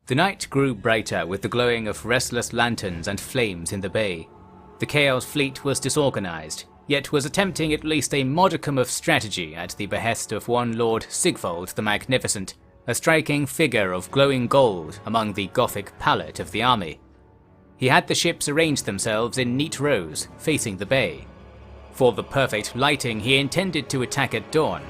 The night grew brighter with the glowing of restless lanterns and flames in the bay. The Chaos fleet was disorganized, yet was attempting at least a modicum of strategy at the behest of one Lord Sigvald the Magnificent, a striking figure of glowing gold among the Gothic palette of the army. He had the ships arrange themselves in neat rows, facing the bay. For the perfect lighting, he intended to attack at dawn.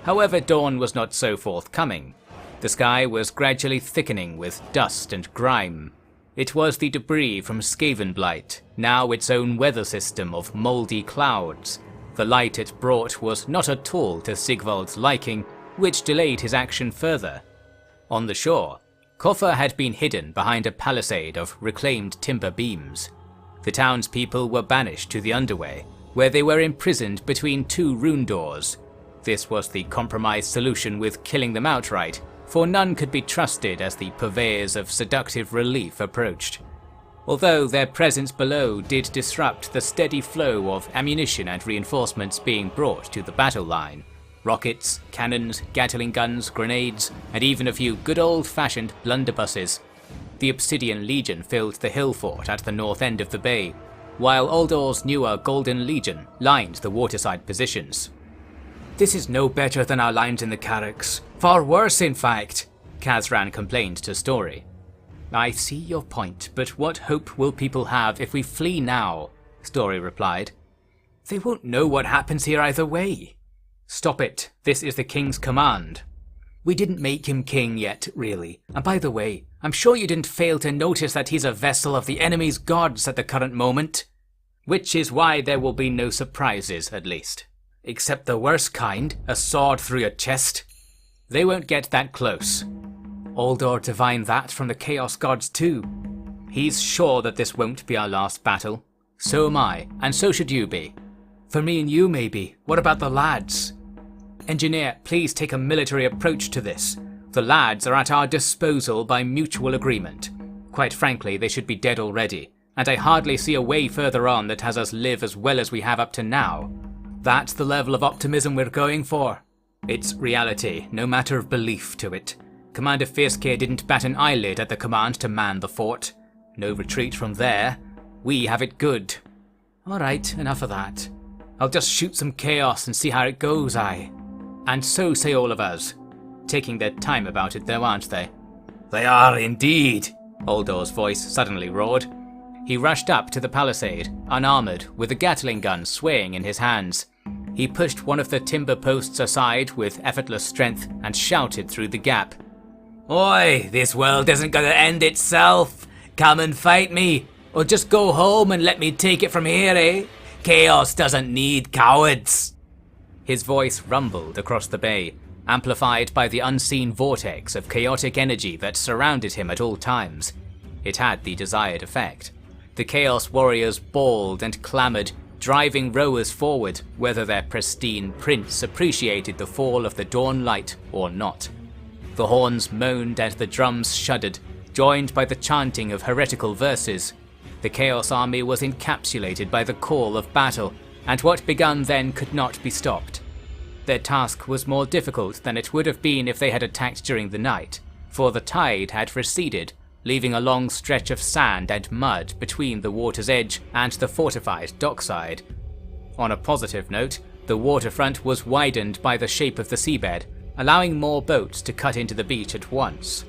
However, dawn was not so forthcoming. The sky was gradually thickening with dust and grime. It was the debris from Skavenblight, now its own weather system of mouldy clouds. The light it brought was not at all to Sigvald's liking, which delayed his action further. On the shore, Copher had been hidden behind a palisade of reclaimed timber beams. The townspeople were banished to the underway, where they were imprisoned between two rune doors. This was the compromise solution with killing them outright, for none could be trusted as the purveyors of seductive relief approached. Although their presence below did disrupt the steady flow of ammunition and reinforcements being brought to the battle line. Rockets, cannons, Gatling guns, grenades, and even a few good old-fashioned blunderbusses. The Obsidian Legion filled the hill fort at the north end of the bay, while Oldor's newer Golden Legion lined the waterside positions. "This is no better than our lines in the Carracks. Far worse, in fact," Kazran complained to Story. "I see your point, but what hope will people have if we flee now?" Story replied. "They won't know what happens here either way." "Stop it. This is the king's command." "We didn't make him king yet, really. And by the way, I'm sure you didn't fail to notice that he's a vessel of the enemy's gods at the current moment. Which is why there will be no surprises, at least. Except the worst kind, a sword through your chest. They won't get that close. Oldor divined that from the Chaos Gods too. He's sure that this won't be our last battle. So am I, and so should you be. For me and you maybe, what about the lads? Engineer, please take a military approach to this. The lads are at our disposal by mutual agreement. Quite frankly, they should be dead already, and I hardly see a way further on that has us live as well as we have up to now. That's the level of optimism we're going for. It's reality, no matter of belief to it. Commander Fiercecare didn't bat an eyelid at the command to man the fort. No retreat from there. We have it good. Alright, enough of that. I'll just shoot some chaos and see how it goes, aye. And so say all of us. Taking their time about it though, aren't they? They are indeed, Oldor's voice suddenly roared. He rushed up to the palisade, unarmoured, with a Gatling gun swaying in his hands. He pushed one of the timber posts aside with effortless strength and shouted through the gap. Oi, this world isn't gonna end itself. Come and fight me, or just go home and let me take it from here, eh? Chaos doesn't need cowards. His voice rumbled across the bay, amplified by the unseen vortex of chaotic energy that surrounded him at all times. It had the desired effect. The Chaos Warriors bawled and clamoured, driving rowers forward, whether their pristine prince appreciated the fall of the dawn light or not. The horns moaned and the drums shuddered, joined by the chanting of heretical verses. The Chaos Army was encapsulated by the call of battle, and what begun then could not be stopped. Their task was more difficult than it would have been if they had attacked during the night, for the tide had receded, leaving a long stretch of sand and mud between the water's edge and the fortified dockside. On a positive note, the waterfront was widened by the shape of the seabed, allowing more boats to cut into the beach at once.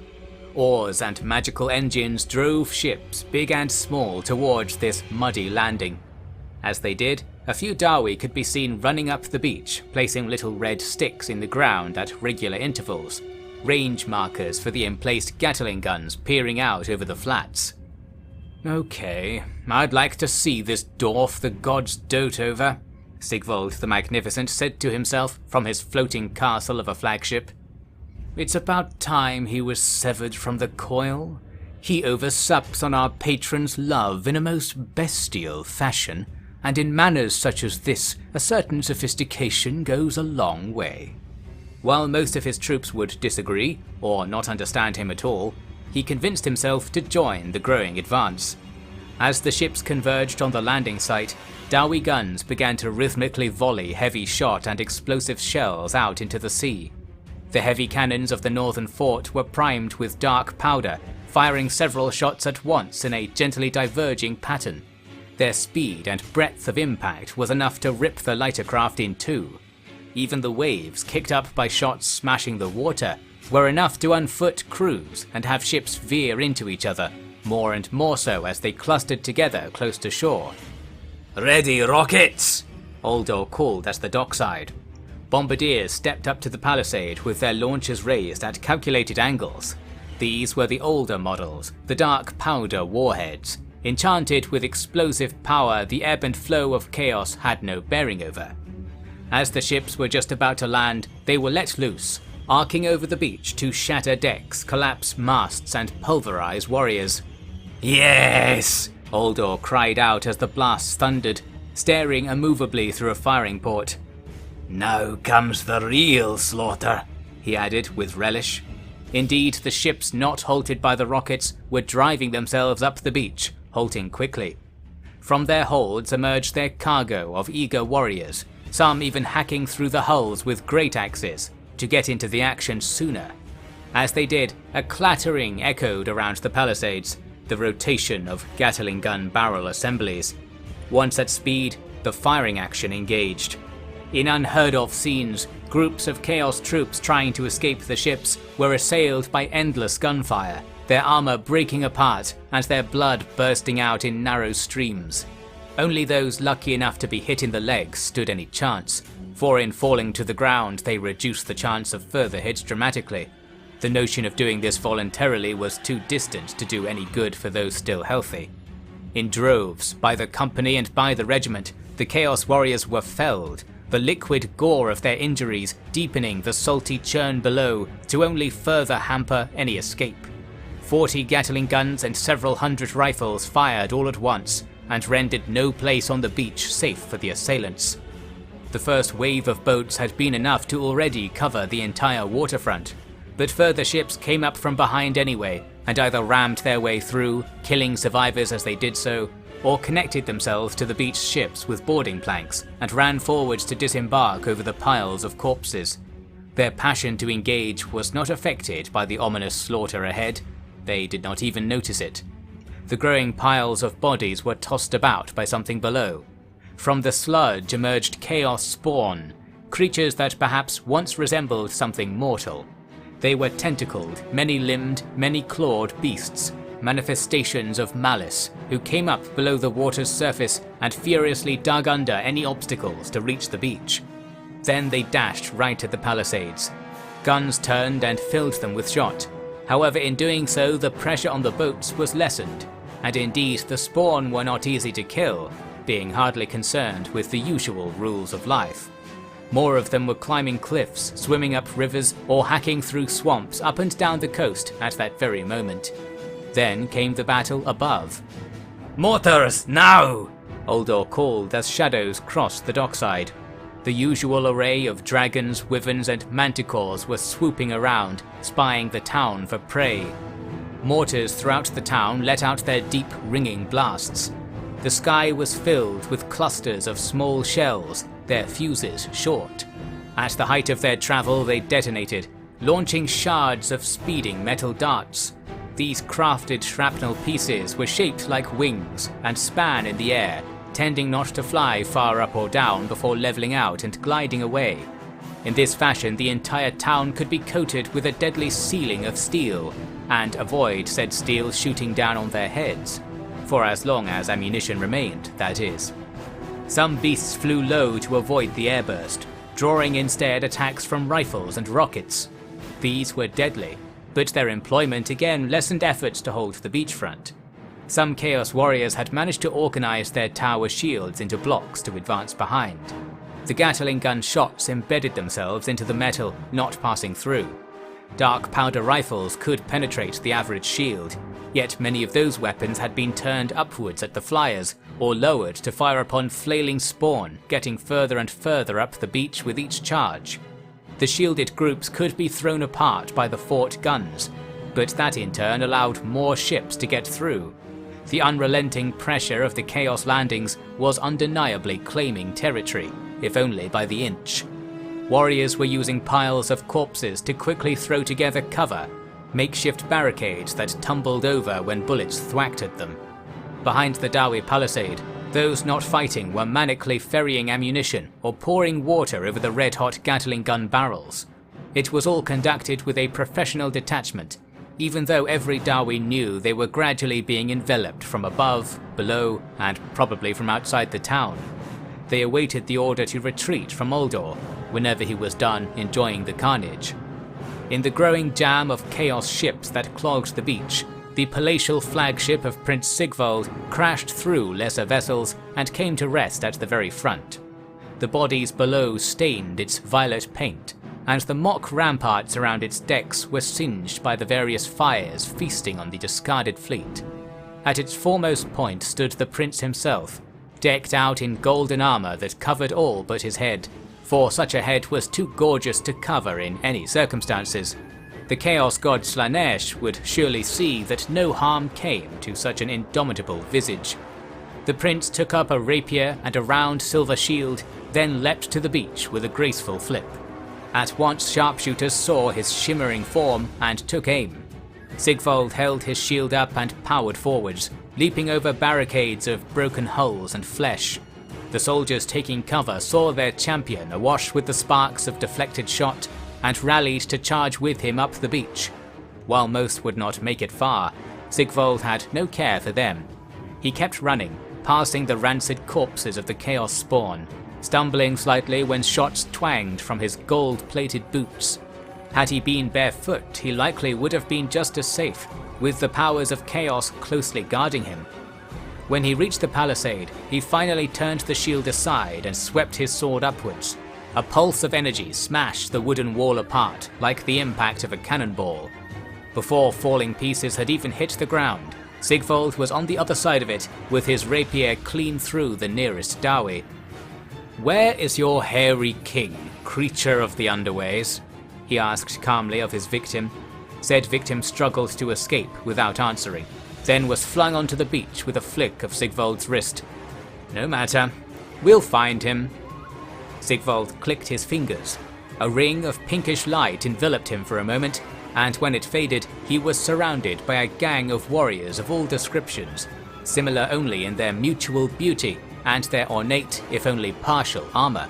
Oars and magical engines drove ships, big and small, towards this muddy landing. As they did, a few Dawi could be seen running up the beach, placing little red sticks in the ground at regular intervals, range markers for the emplaced Gatling guns peering out over the flats. Okay, I'd like to see this dwarf the gods dote over, Sigvald the Magnificent said to himself from his floating castle of a flagship. It's about time he was severed from the coil. He oversups on our patron's love in a most bestial fashion, and in manners such as this, a certain sophistication goes a long way. While most of his troops would disagree, or not understand him at all, he convinced himself to join the growing advance. As the ships converged on the landing site, Dawi guns began to rhythmically volley heavy shot and explosive shells out into the sea. The heavy cannons of the northern fort were primed with dark powder, firing several shots at once in a gently diverging pattern. Their speed and breadth of impact was enough to rip the lighter craft in two. Even the waves, kicked up by shots smashing the water, were enough to unfoot crews and have ships veer into each other, more and more so as they clustered together close to shore. "Ready, rockets!" Aldor called at the dockside. Bombardiers stepped up to the palisade with their launchers raised at calculated angles. These were the older models, the dark powder warheads, enchanted with explosive power the ebb and flow of chaos had no bearing over. As the ships were just about to land, they were let loose, arcing over the beach to shatter decks, collapse masts, and pulverize warriors. "Yes!" Oldor cried out as the blasts thundered, staring immovably through a firing port. "Now comes the real slaughter," he added with relish. Indeed, the ships not halted by the rockets were driving themselves up the beach, halting quickly. From their holds emerged their cargo of eager warriors, some even hacking through the hulls with great axes to get into the action sooner. As they did, a clattering echoed around the palisades, the rotation of Gatling gun barrel assemblies. Once at speed, the firing action engaged. In unheard of scenes, groups of Chaos troops trying to escape the ships were assailed by endless gunfire, their armor breaking apart and their blood bursting out in narrow streams. Only those lucky enough to be hit in the legs stood any chance, for in falling to the ground they reduced the chance of further hits dramatically. The notion of doing this voluntarily was too distant to do any good for those still healthy. In droves, by the company and by the regiment, the Chaos Warriors were felled, the liquid gore of their injuries deepening the salty churn below to only further hamper any escape. 40 Gatling guns and several hundred rifles fired all at once, and rendered no place on the beach safe for the assailants. The first wave of boats had been enough to already cover the entire waterfront, but further ships came up from behind anyway, and either rammed their way through, killing survivors as they did so, or connected themselves to the beach ships with boarding planks and ran forwards to disembark over the piles of corpses. Their passion to engage was not affected by the ominous slaughter ahead. They did not even notice it. The growing piles of bodies were tossed about by something below. From the sludge emerged chaos spawn, creatures that perhaps once resembled something mortal. They were tentacled, many-limbed, many-clawed beasts, manifestations of malice, who came up below the water's surface and furiously dug under any obstacles to reach the beach. Then they dashed right at the palisades. Guns turned and filled them with shot. However, in doing so, the pressure on the boats was lessened, and indeed the spawn were not easy to kill, being hardly concerned with the usual rules of life. More of them were climbing cliffs, swimming up rivers, or hacking through swamps up and down the coast at that very moment. Then came the battle above. "Mortars, now!" Oldor called as shadows crossed the dockside. The usual array of dragons, wyverns, and manticores were swooping around, spying the town for prey. Mortars throughout the town let out their deep, ringing blasts. The sky was filled with clusters of small shells, their fuses short. At the height of their travel, they detonated, launching shards of speeding metal darts. These crafted shrapnel pieces were shaped like wings and span in the air, tending not to fly far up or down before leveling out and gliding away. In this fashion, the entire town could be coated with a deadly ceiling of steel, and avoid said steel shooting down on their heads. For as long as ammunition remained, that is. Some beasts flew low to avoid the airburst, drawing instead attacks from rifles and rockets. These were deadly, but their employment again lessened efforts to hold the beachfront. Some Chaos Warriors had managed to organize their tower shields into blocks to advance behind. The Gatling gun shots embedded themselves into the metal, not passing through. Dark powder rifles could penetrate the average shield, yet many of those weapons had been turned upwards at the flyers, or lowered to fire upon flailing spawn, getting further and further up the beach with each charge. The shielded groups could be thrown apart by the fort guns, but that in turn allowed more ships to get through. The unrelenting pressure of the Chaos landings was undeniably claiming territory, if only by the inch. Warriors were using piles of corpses to quickly throw together cover. makeshift barricades that tumbled over when bullets thwacked at them. Behind the Dawi palisade, those not fighting were manically ferrying ammunition or pouring water over the red-hot Gatling gun barrels. It was all conducted with a professional detachment, even though every Dawi knew they were gradually being enveloped from above, below, and probably from outside the town. They awaited the order to retreat from Oldor whenever he was done enjoying the carnage. In the growing jam of chaos ships that clogged the beach, the palatial flagship of Prince Sigvald crashed through lesser vessels and came to rest at the very front. The bodies below stained its violet paint, and the mock ramparts around its decks were singed by the various fires feasting on the discarded fleet. At its foremost point stood the prince himself, decked out in golden armor that covered all but his head, for such a head was too gorgeous to cover in any circumstances. The Chaos god Slaanesh would surely see that no harm came to such an indomitable visage. The prince took up a rapier and a round silver shield, then leapt to the beach with a graceful flip. At once sharpshooters saw his shimmering form and took aim. Sigvald held his shield up and powered forwards, leaping over barricades of broken hulls and flesh. The soldiers taking cover saw their champion awash with the sparks of deflected shot and rallied to charge with him up the beach. While most would not make it far, Sigvald had no care for them. He kept running, passing the rancid corpses of the Chaos spawn, stumbling slightly when shots twanged from his gold-plated boots. Had he been barefoot, he likely would have been just as safe, with the powers of Chaos closely guarding him. When he reached the palisade, he finally turned the shield aside and swept his sword upwards. A pulse of energy smashed the wooden wall apart like the impact of a cannonball. Before falling pieces had even hit the ground, Sigvald was on the other side of it, with his rapier clean through the nearest Dawi. "Where is your hairy king, creature of the underways?" he asked calmly of his victim. Said victim struggled to escape without answering, then was flung onto the beach with a flick of Sigvald's wrist. "No matter, we'll find him." Sigvald clicked his fingers. A ring of pinkish light enveloped him for a moment, and when it faded, he was surrounded by a gang of warriors of all descriptions, similar only in their mutual beauty and their ornate, if only partial, armor.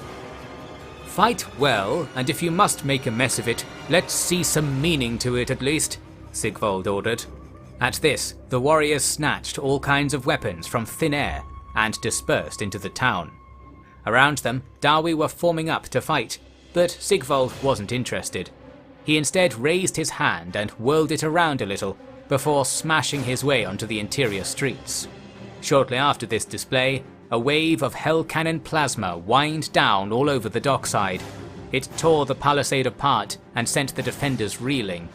"Fight well, and if you must make a mess of it, let's see some meaning to it at least," Sigvald ordered. At this, the warriors snatched all kinds of weapons from thin air and dispersed into the town. Around them, Dawi were forming up to fight, but Sigvald wasn't interested. He instead raised his hand and whirled it around a little, before smashing his way onto the interior streets. Shortly after this display, a wave of hell cannon plasma whined down all over the dockside. It tore the palisade apart and sent the defenders reeling.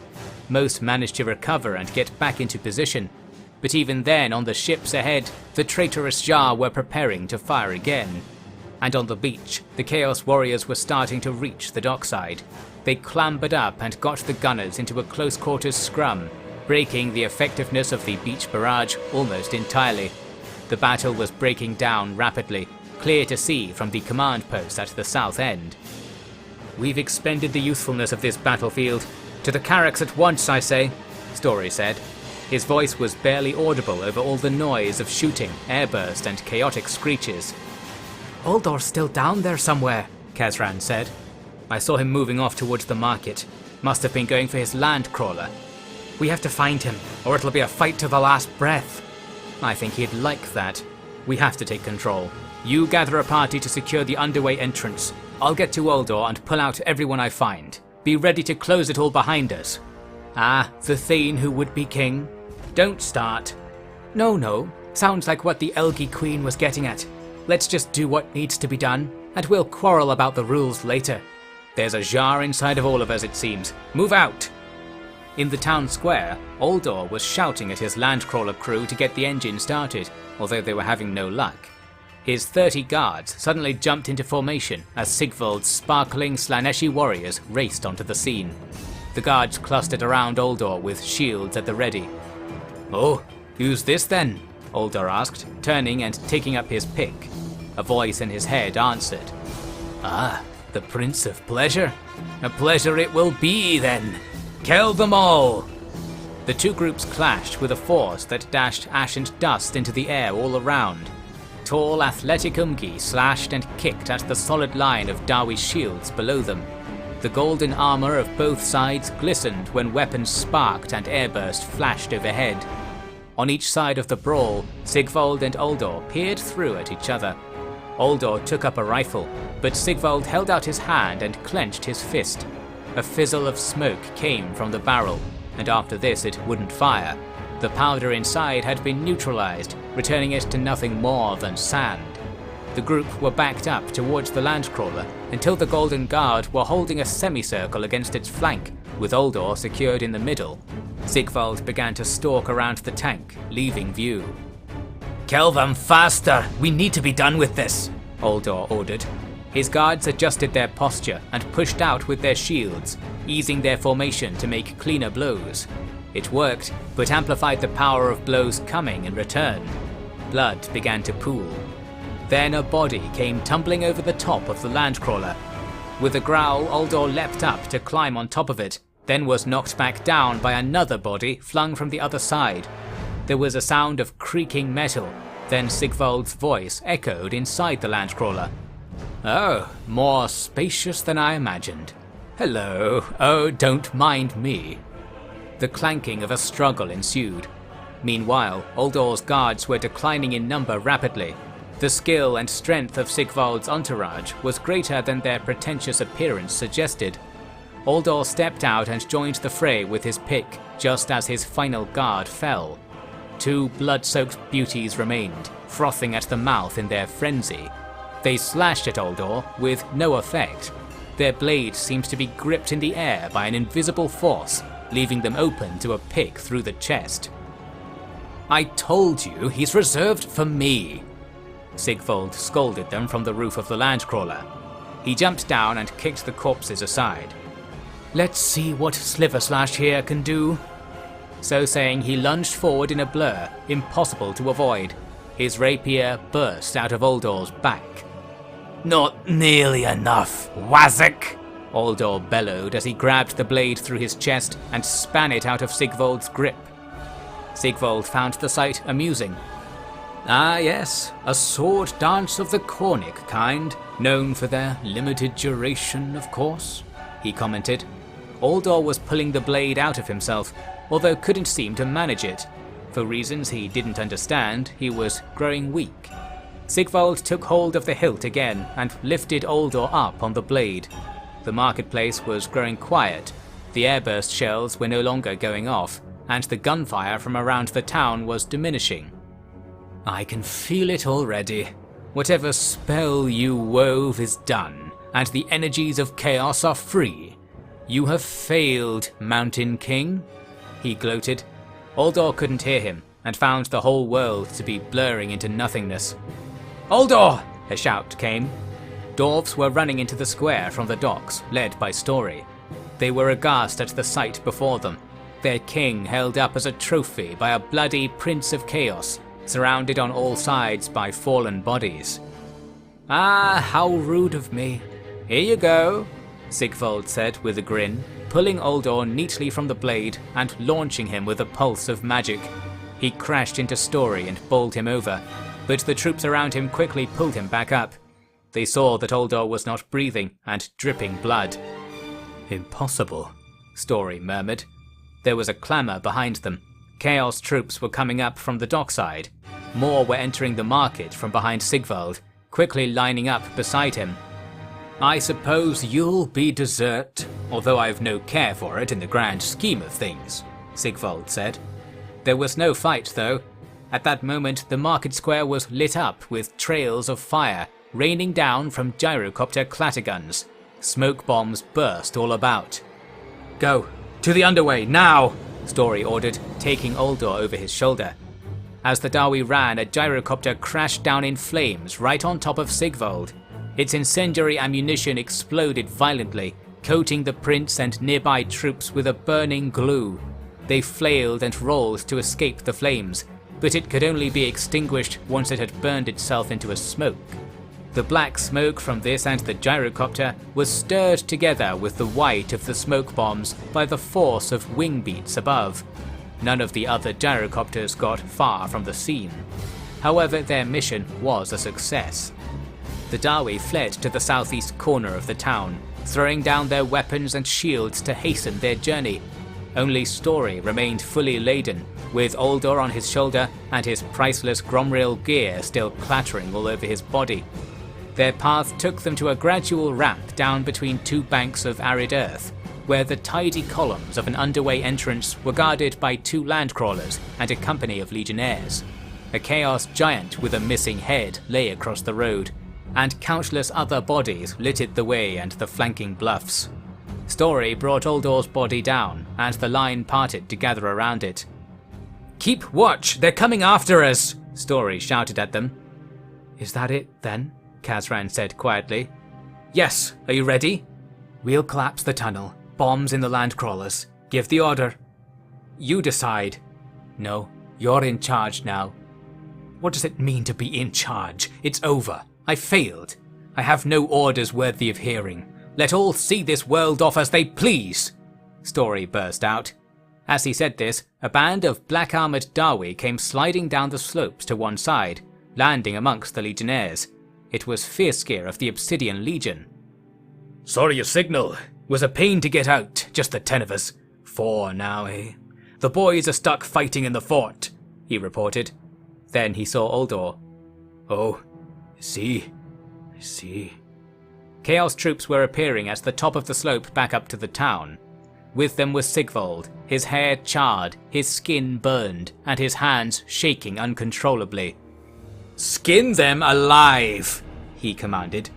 Most managed to recover and get back into position, but even then on the ships ahead, the traitorous Jar were preparing to fire again. And on the beach, the Chaos Warriors were starting to reach the dockside. They clambered up and got the gunners into a close-quarters scrum, breaking the effectiveness of the beach barrage almost entirely. The battle was breaking down rapidly, clear to see from the command post at the south end. "We've expended the youthfulness of this battlefield. To the carracks at once, I say," Story said. His voice was barely audible over all the noise of shooting, airburst, and chaotic screeches. "Oldor's still down there somewhere," Kazran said. "I saw him moving off towards the market. Must have been going for his land crawler. We have to find him, or it'll be a fight to the last breath." "I think he'd like that. We have to take control. You gather a party to secure the underway entrance. I'll get to Oldor and pull out everyone I find. Be ready to close it all behind us." "Ah, the Thane who would be king? Don't start." No. Sounds like what the Elgi Queen was getting at. Let's just do what needs to be done, and we'll quarrel about the rules later. There's a Jar inside of all of us, it seems. Move out!" In the town square, Aldor was shouting at his landcrawler crew to get the engine started, although they were having no luck. His 30 guards suddenly jumped into formation as Sigvald's sparkling Slaaneshi warriors raced onto the scene. The guards clustered around Oldor with shields at the ready. "Oh, who's this then?" Oldor asked, turning and taking up his pick. A voice in his head answered. "Ah, the Prince of Pleasure? A pleasure it will be then! Kill them all!" The two groups clashed with a force that dashed ash and dust into the air all around. Tall, athletic Umgi slashed and kicked at the solid line of Dawi's shields below them. The golden armor of both sides glistened when weapons sparked and airburst flashed overhead. On each side of the brawl, Sigvald and Oldor peered through at each other. Oldor took up a rifle, but Sigvald held out his hand and clenched his fist. A fizzle of smoke came from the barrel, and after this it wouldn't fire. The powder inside had been neutralized, returning it to nothing more than sand. The group were backed up towards the landcrawler until the Golden Guard were holding a semicircle against its flank, with Oldor secured in the middle. Sigvald began to stalk around the tank, leaving view. "Kill them faster! We need to be done with this!" Oldor ordered. His guards adjusted their posture and pushed out with their shields, easing their formation to make cleaner blows. It worked, but amplified the power of blows coming in return. Blood began to pool. Then a body came tumbling over the top of the landcrawler. With a growl, Aldor leapt up to climb on top of it, then was knocked back down by another body flung from the other side. There was a sound of creaking metal, then Sigvald's voice echoed inside the landcrawler. "Oh, more spacious than I imagined. Hello, oh, don't mind me." The clanking of a struggle ensued. Meanwhile, Oldor's guards were declining in number rapidly. The skill and strength of Sigvald's entourage was greater than their pretentious appearance suggested. Oldor stepped out and joined the fray with his pick just as his final guard fell. Two blood-soaked beauties remained, frothing at the mouth in their frenzy. They slashed at Oldor with no effect. Their blades seemed to be gripped in the air by an invisible force, leaving them open to a pick through the chest. "I told you he's reserved for me!" Sigvald scolded them from the roof of the landcrawler. He jumped down and kicked the corpses aside. "Let's see what Sliverslash here can do." So saying, he lunged forward in a blur, impossible to avoid. His rapier burst out of Oldor's back. "Not nearly enough, Wazak!" Aldor bellowed as he grabbed the blade through his chest and span it out of Sigvald's grip. Sigvald found the sight amusing. "Ah yes, a sword dance of the Cornic kind, known for their limited duration, of course," he commented. Aldor was pulling the blade out of himself, although couldn't seem to manage it. For reasons he didn't understand, he was growing weak. Sigvald took hold of the hilt again and lifted Oldor up on the blade. The marketplace was growing quiet, the airburst shells were no longer going off, and the gunfire from around the town was diminishing. "I can feel it already. Whatever spell you wove is done, and the energies of chaos are free. You have failed, Mountain King," he gloated. Oldor couldn't hear him, and found the whole world to be blurring into nothingness. "Oldor!" a shout came. Dwarves were running into the square from the docks, led by Story. They were aghast at the sight before them, their king held up as a trophy by a bloody Prince of Chaos, surrounded on all sides by fallen bodies. "Ah, how rude of me. Here you go," Sigvald said with a grin, pulling Oldor neatly from the blade and launching him with a pulse of magic. He crashed into Story and bowled him over, but the troops around him quickly pulled him back up. They saw that Oldor was not breathing and dripping blood. "Impossible," Story murmured. There was a clamour behind them. Chaos troops were coming up from the dockside. More were entering the market from behind Sigvald, quickly lining up beside him. "I suppose you'll be dessert, although I've no care for it in the grand scheme of things," Sigvald said. There was no fight though. At that moment the market square was lit up with trails of fire raining down from gyrocopter clatterguns. Smoke bombs burst all about. "Go! To the underway, now!" Story ordered, taking Oldor over his shoulder. As the Dawi ran, a gyrocopter crashed down in flames right on top of Sigvald. Its incendiary ammunition exploded violently, coating the prince and nearby troops with a burning glue. They flailed and rolled to escape the flames, but it could only be extinguished once it had burned itself into a smoke. The black smoke from this and the gyrocopter was stirred together with the white of the smoke bombs by the force of wing beats above. none of the other gyrocopters got far from the scene. However, their mission was a success. The Dawi fled to the southeast corner of the town, throwing down their weapons and shields to hasten their journey. Only Story remained fully laden, with Oldor on his shoulder and his priceless Gromrail gear still clattering all over his body. Their path took them to a gradual ramp down between two banks of arid earth, where the tidy columns of an underway entrance were guarded by two landcrawlers and a company of legionnaires. A chaos giant with a missing head lay across the road, and countless other bodies littered the way and the flanking bluffs. Story brought Oldor's body down, and the line parted to gather around it. "Keep watch! They're coming after us!" Story shouted at them. "Is that it, then?" Khazran said quietly. "Yes, are you ready?" "We'll collapse the tunnel. Bombs in the landcrawlers. Give the order." "You decide." "No, you're in charge now." "What does it mean to be in charge? It's over. I failed. I have no orders worthy of hearing. Let all see this world off as they please!" Story burst out. As he said this, a band of black-armoured Dawi came sliding down the slopes to one side, landing amongst the legionnaires. It was Fiercegear of the Obsidian Legion. "Sorry your signal. Was a pain to get out, just the 10 of us. 4 now, eh? The boys are stuck fighting in the fort," he reported. Then he saw Oldor. "Oh, I see. Chaos troops were appearing at the top of the slope back up to the town. With them was Sigvald, his hair charred, his skin burned, and his hands shaking uncontrollably. "Skin them alive!" he commanded.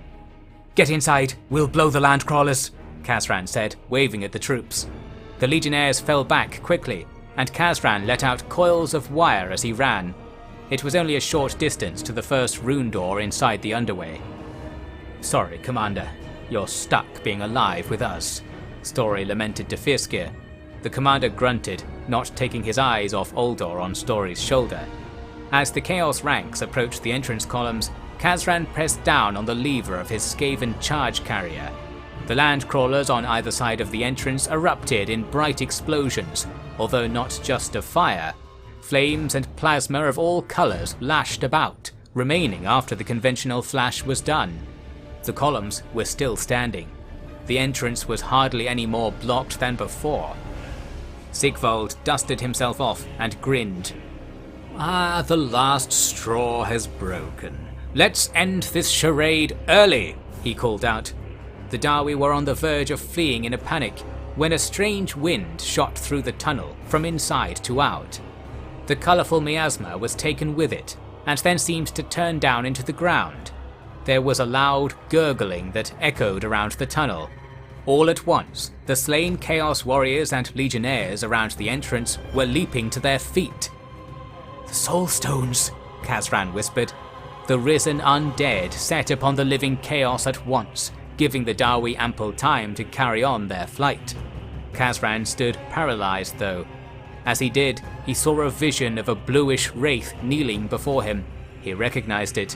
"Get inside, we'll blow the landcrawlers," Khazran said, waving at the troops. The legionnaires fell back quickly, and Khazran let out coils of wire as he ran. It was only a short distance to the first rune door inside the underway. "Sorry, Commander. You're stuck being alive with us," Story lamented to Fiercegear. The commander grunted, not taking his eyes off Oldor on Story's shoulder. As the Chaos ranks approached the entrance columns, Khazran pressed down on the lever of his Skaven charge carrier. The landcrawlers on either side of the entrance erupted in bright explosions, although not just of fire. Flames and plasma of all colours lashed about, remaining after the conventional flash was done. The columns were still standing. The entrance was hardly any more blocked than before. Sigvald dusted himself off and grinned. "Ah, the last straw has broken. Let's end this charade early," he called out. The Dawi were on the verge of fleeing in a panic when a strange wind shot through the tunnel from inside to out. The colourful miasma was taken with it, and then seemed to turn down into the ground. There was a loud gurgling that echoed around the tunnel. All at once, the slain Chaos warriors and legionnaires around the entrance were leaping to their feet. "The Soul Stones," Khazran whispered. The risen undead set upon the living Chaos at once, giving the Dawi ample time to carry on their flight. Khazran stood paralysed though. As he did, he saw a vision of a bluish wraith kneeling before him. He recognized it.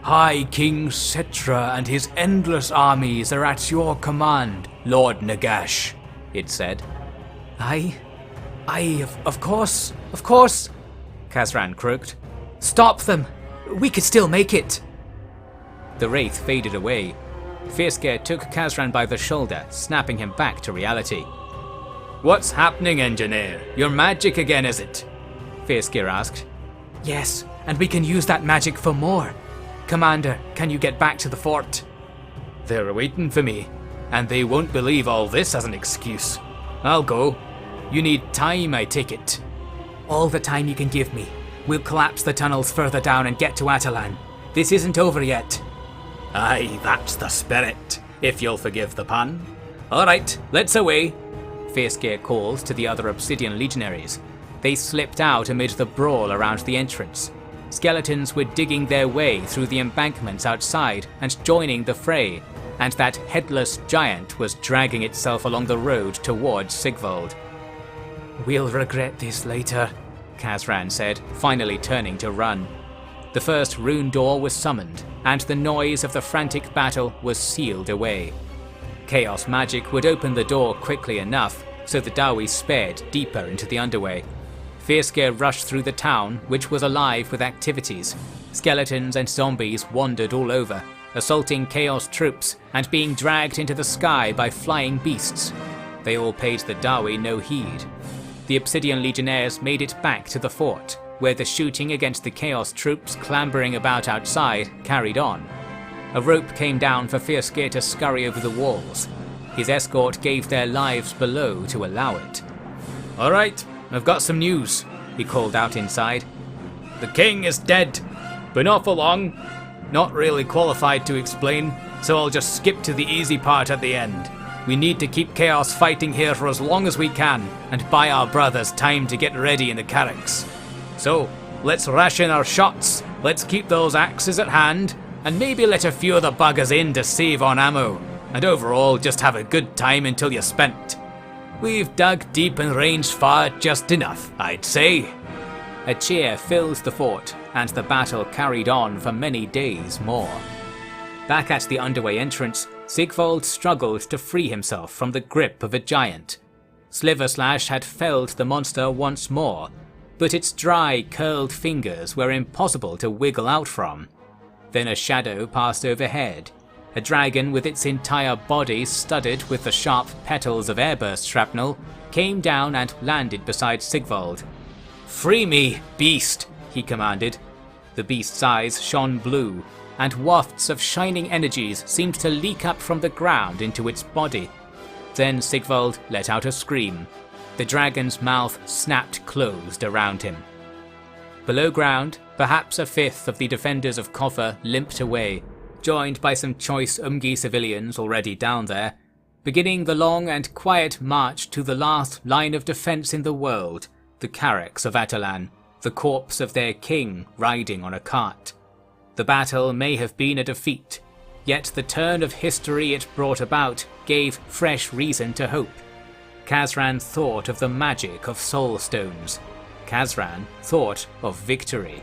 "High King Setra and his endless armies are at your command, Lord Nagash," it said. Of course, Khazran croaked. "Stop them! We could still make it!" The wraith faded away. Fiercegear took Khazran by the shoulder, snapping him back to reality. "What's happening, Engineer? Your magic again, is it?" Fiercegear asked. "Yes, and we can use that magic for more. Commander, can you get back to the fort?" "They're waiting for me, and they won't believe all this as an excuse. I'll go. You need time, I take it." "All the time you can give me. We'll collapse the tunnels further down and get to Atalan. This isn't over yet." "Aye, that's the spirit, if you'll forgive the pun. All right, let's away," Fiercegear called to the other Obsidian legionaries. They slipped out amid the brawl around the entrance. Skeletons were digging their way through the embankments outside and joining the fray, and that headless giant was dragging itself along the road towards Sigvald. "We'll regret this later," Khazran said, finally turning to run. The first rune door was summoned, and the noise of the frantic battle was sealed away. Chaos magic would open the door quickly enough, so the Dawi sped deeper into the underway. Fiercegear rushed through the town, which was alive with activities. Skeletons and zombies wandered all over, assaulting Chaos troops and being dragged into the sky by flying beasts. They all paid the Dawi no heed. The Obsidian Legionnaires made it back to the fort, where the shooting against the Chaos troops clambering about outside carried on. A rope came down for Fiercegear to scurry over the walls. His escort gave their lives below to allow it. "Alright, I've got some news," he called out inside. "The king is dead, but not for long. Not really qualified to explain, so I'll just skip to the easy part at the end. We need to keep Chaos fighting here for as long as we can, and buy our brothers time to get ready in the carracks. So, let's ration our shots, let's keep those axes at hand, and maybe let a few of the buggers in to save on ammo, and overall just have a good time until you're spent. We've dug deep and ranged far just enough, I'd say." A cheer filled the fort, and the battle carried on for many days more. Back at the underway entrance, Sigvald struggled to free himself from the grip of a giant. Sliverslash had felled the monster once more, but its dry, curled fingers were impossible to wiggle out from. Then a shadow passed overhead. A dragon with its entire body studded with the sharp petals of airburst shrapnel came down and landed beside Sigvald. "Free me, beast!" he commanded. The beast's eyes shone blue, and wafts of shining energies seemed to leak up from the ground into its body. Then Sigvald let out a scream. The dragon's mouth snapped closed around him. Below ground, perhaps a fifth of the defenders of Copher limped away, joined by some choice Umgi civilians already down there, beginning the long and quiet march to the last line of defense in the world, the carracks of Atalan, the corpse of their king riding on a cart. The battle may have been a defeat, yet the turn of history it brought about gave fresh reason to hope. Khazran thought of the magic of soul stones. Khazran thought of victory.